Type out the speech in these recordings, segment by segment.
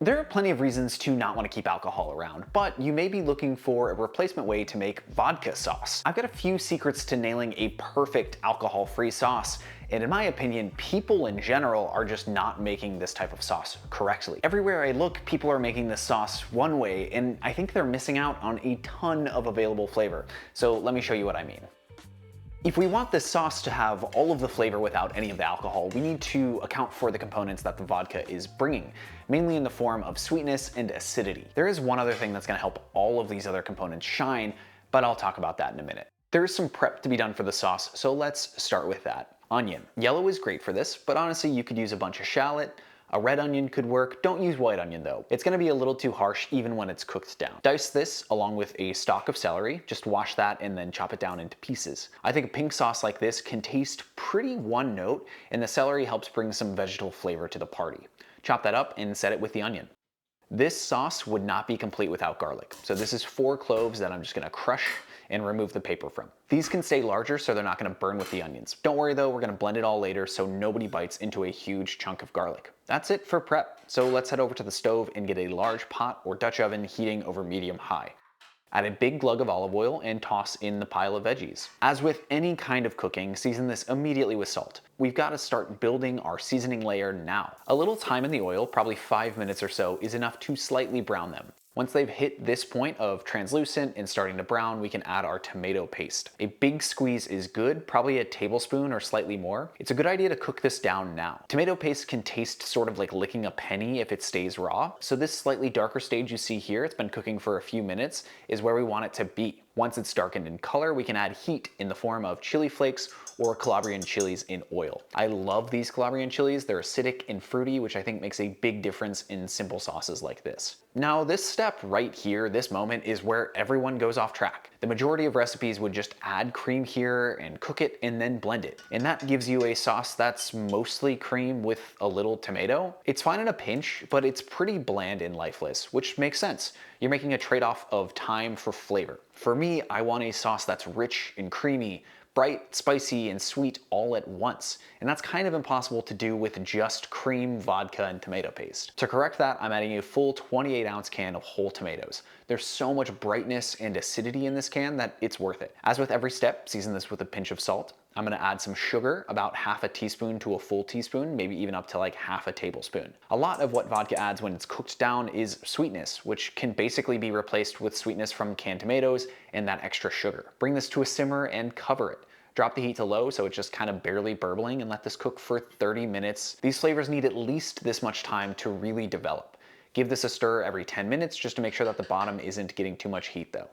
There are plenty of reasons to not want to keep alcohol around, but you may be looking for a replacement way to make vodka sauce. I've got a few secrets to nailing a perfect alcohol-free sauce, and in my opinion, people in general are just not making this type of sauce correctly. Everywhere I look, people are making this sauce one way, and I think they're missing out on a ton of available flavor. So let me show you what I mean. If we want this sauce to have all of the flavor without any of the alcohol, we need to account for the components that the vodka is bringing, mainly in the form of sweetness and acidity. There is one other thing that's gonna help all of these other components shine, but I'll talk about that in a minute. There is some prep to be done for the sauce, so let's start with that. Onion. Yellow is great for this, but honestly you could use a bunch of shallot. A red onion could work. Don't use white onion though. It's gonna be a little too harsh even when it's cooked down. Dice this along with a stalk of celery. Just wash that and then chop it down into pieces. I think a pink sauce like this can taste pretty one note, and the celery helps bring some vegetal flavor to the party. Chop that up and set it with the onion. This sauce would not be complete without garlic. So this is 4 cloves that I'm just gonna crush and remove the paper from. These can stay larger so they're not gonna burn with the onions. Don't worry though, we're gonna blend it all later so nobody bites into a huge chunk of garlic. That's it for prep. So let's head over to the stove and get a large pot or Dutch oven heating over medium high. Add a big glug of olive oil and toss in the pile of veggies. As with any kind of cooking, season this immediately with salt. We've got to start building our seasoning layer now. A little time in the oil, probably 5 minutes or so, is enough to slightly brown them. Once they've hit this point of translucent and starting to brown, we can add our tomato paste. A big squeeze is good, probably a tablespoon or slightly more. It's a good idea to cook this down now. Tomato paste can taste sort of like licking a penny if it stays raw, so this slightly darker stage you see here, it's been cooking for a few minutes, is where we want it to be. Once it's darkened in color, we can add heat in the form of chili flakes or calabrian chilies in oil. I love these calabrian chilies. They're acidic and fruity, which I think makes a big difference in simple sauces like this. Now, this step right here, this moment, is where everyone goes off track. The majority of recipes would just add cream here and cook it and then blend it. And that gives you a sauce that's mostly cream with a little tomato. It's fine in a pinch, but it's pretty bland and lifeless, which makes sense. You're making a trade-off of time for flavor. For me, I want a sauce that's rich and creamy, bright, spicy, and sweet all at once. And that's kind of impossible to do with just cream, vodka, and tomato paste. To correct that, I'm adding a full 28-ounce can of whole tomatoes. There's so much brightness and acidity in this can that it's worth it. As with every step, season this with a pinch of salt. I'm gonna add some sugar, about half a teaspoon to a full teaspoon, maybe even up to like half a tablespoon. A lot of what vodka adds when it's cooked down is sweetness, which can basically be replaced with sweetness from canned tomatoes and that extra sugar. Bring this to a simmer and cover it. Drop the heat to low so it's just kind of barely burbling and let this cook for 30 minutes. These flavors need at least this much time to really develop. Give this a stir every 10 minutes just to make sure that the bottom isn't getting too much heat though.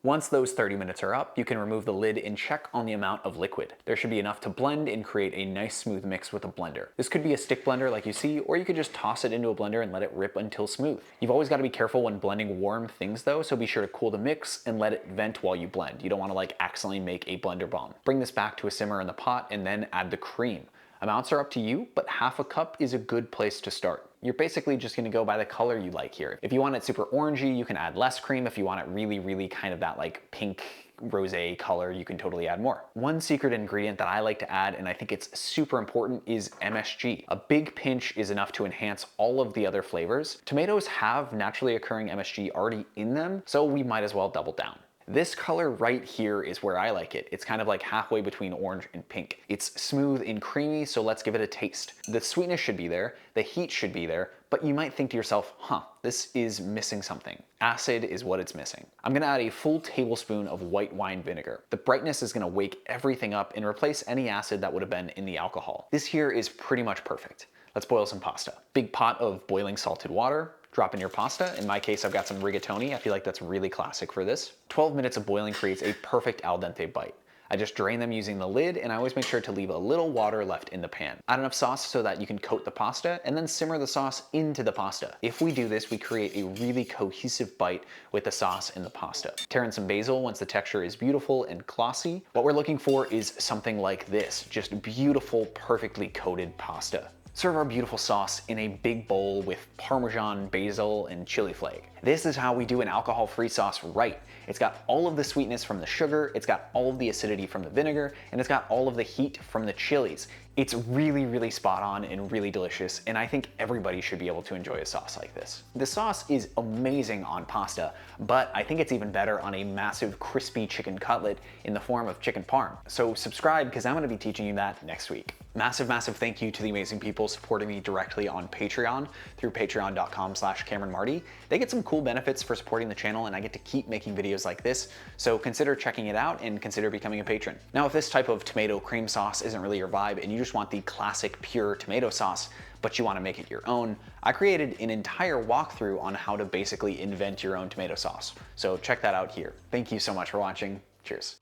Once those 30 minutes are up, you can remove the lid and check on the amount of liquid. There should be enough to blend and create a nice smooth mix with a blender. This could be a stick blender like you see, or you could just toss it into a blender and let it rip until smooth. You've always got to be careful when blending warm things though, so be sure to cool the mix and let it vent while you blend. You don't want to like accidentally make a blender bomb. Bring this back to a simmer in the pot and then add the cream. Amounts are up to you, but half a cup is a good place to start. You're basically just gonna go by the color you like here. If you want it super orangey, you can add less cream. If you want it really, really kind of that like pink rosé color, you can totally add more. One secret ingredient that I like to add, and I think it's super important, is MSG. A big pinch is enough to enhance all of the other flavors. Tomatoes have naturally occurring MSG already in them, so we might as well double down. This color right here is where I like it. It's kind of like halfway between orange and pink. It's smooth and creamy, so let's give it a taste. The sweetness should be there, the heat should be there, but you might think to yourself, this is missing something. Acid is what it's missing. I'm gonna add a full tablespoon of white wine vinegar. The brightness is gonna wake everything up and replace any acid that would have been in the alcohol. This here is pretty much perfect. Let's boil some pasta. Big pot of boiling salted water. Drop in your pasta. In my case, I've got some rigatoni. I feel like that's really classic for this. 12 minutes of boiling creates a perfect al dente bite. I just drain them using the lid, and I always make sure to leave a little water left in the pan. Add enough sauce so that you can coat the pasta, and then simmer the sauce into the pasta. If we do this, we create a really cohesive bite with the sauce and the pasta. Tear in some basil once the texture is beautiful and glossy. What we're looking for is something like this, just beautiful, perfectly coated pasta. Serve our beautiful sauce in a big bowl with Parmesan, basil, and chili flake. This is how we do an alcohol-free sauce right. It's got all of the sweetness from the sugar, it's got all of the acidity from the vinegar, and it's got all of the heat from the chilies. It's really, really spot on and really delicious, and I think everybody should be able to enjoy a sauce like this. The sauce is amazing on pasta, but I think it's even better on a massive crispy chicken cutlet in the form of chicken parm. So subscribe, because I'm gonna be teaching you that next week. Massive, massive thank you to the amazing people supporting me directly on Patreon through patreon.com/CameronMarty. They get some cool benefits for supporting the channel, and I get to keep making videos like this, so consider checking it out and consider becoming a patron. Now, if this type of tomato cream sauce isn't really your vibe and you just want the classic pure tomato sauce, but you want to make it your own, I created an entire walkthrough on how to basically invent your own tomato sauce. So check that out here. Thank you so much for watching. Cheers.